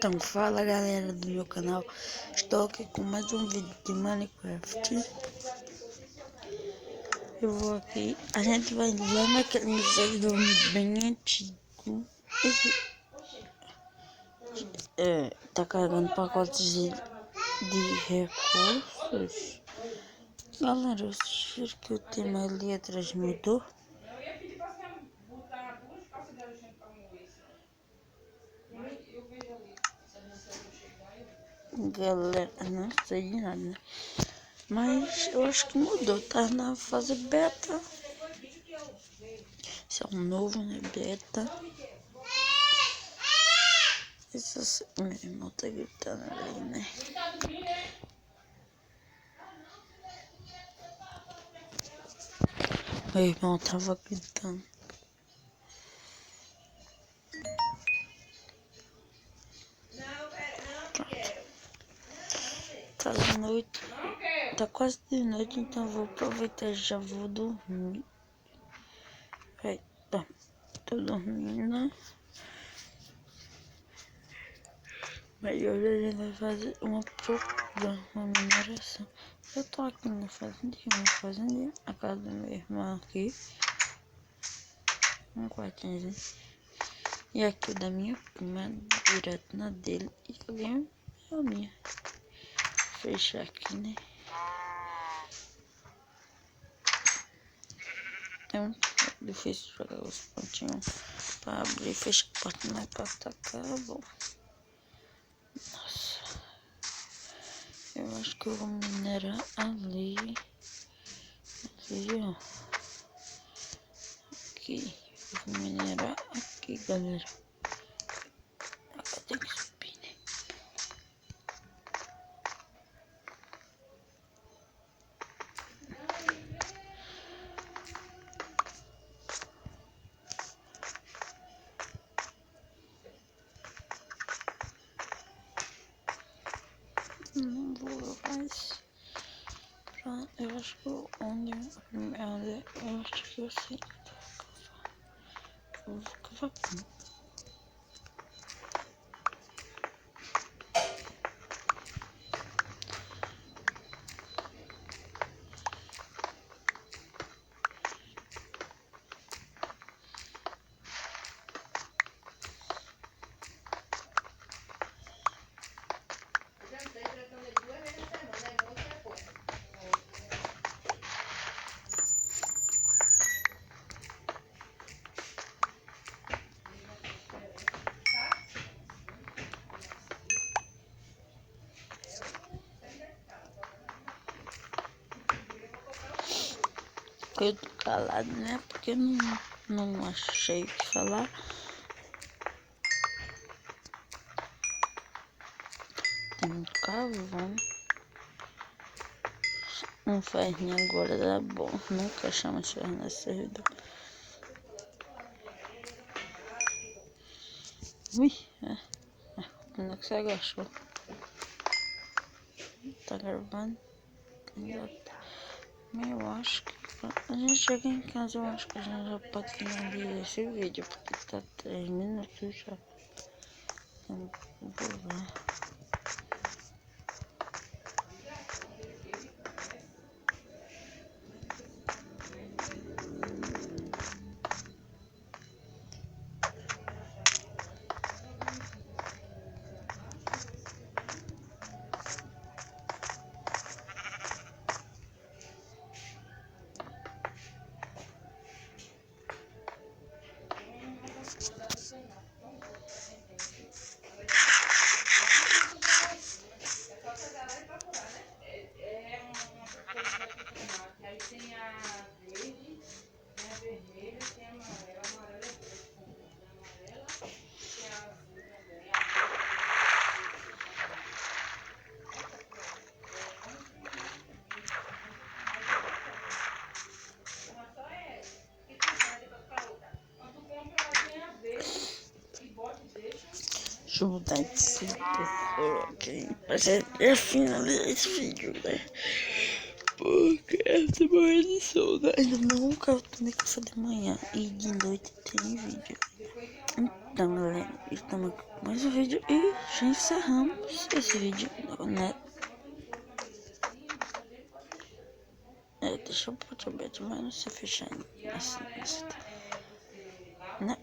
Então, fala galera do meu canal, estou aqui com mais um vídeo de Minecraft. Eu vou aqui, a gente vai lá naquele servidor bem antigo. Tá carregando pacotes de recursos. Galera, vocês viram que o tema ali atrás mudou? Galera, não sei de nada, mas eu acho que mudou, tá na fase beta. Esse é um novo, né? Beta. Meu irmão tá gritando ali, né? Meu irmão tava gritando. Tá de noite. Tá quase de noite, então vou aproveitar e já vou dormir. Tá, tô dormindo. Mas hoje a gente vai fazer uma procura, uma mineração. Eu tô aqui na fazendinha, a casa do meu irmão aqui. Um quartinho. E aqui o da minha prima, direto na dele. E ali é a minha. Fechar aqui, né? É um difícil jogar os pontinhos pra abrir e fechar a porta, mas a porta acabou. Nossa. Eu acho que eu vou minerar ali. Ali, ó. Aqui. Eu vou minerar aqui, galera. Agora tem que subir, né? Não vou mais. Eu acho que eu acho que eu sei. Eu vou cavar aqui. Eu tô calado, né? Porque eu não achei o que falar. Tem um carvão. Um ferrinho agora dá bom. Nunca chama de ferro nesse servidor. Ui, como é que você agachou? Tá gravando? Eu acho que a gente chega em casa, eu acho que a gente já pode finalizar esse vídeo, porque tá 3 minutos já. Então, vou lá. Deixa eu mudar esse pessoal aqui pra gente finalizar esse vídeo, né? Porque eu tô morrendo de sono. Ainda nunca tomei café de manhã e de noite tem vídeo. Então, galera, estamos aqui com mais um vídeo e já encerramos esse vídeo, né? Deixa eu botar o bet, mas não sei fechar assim.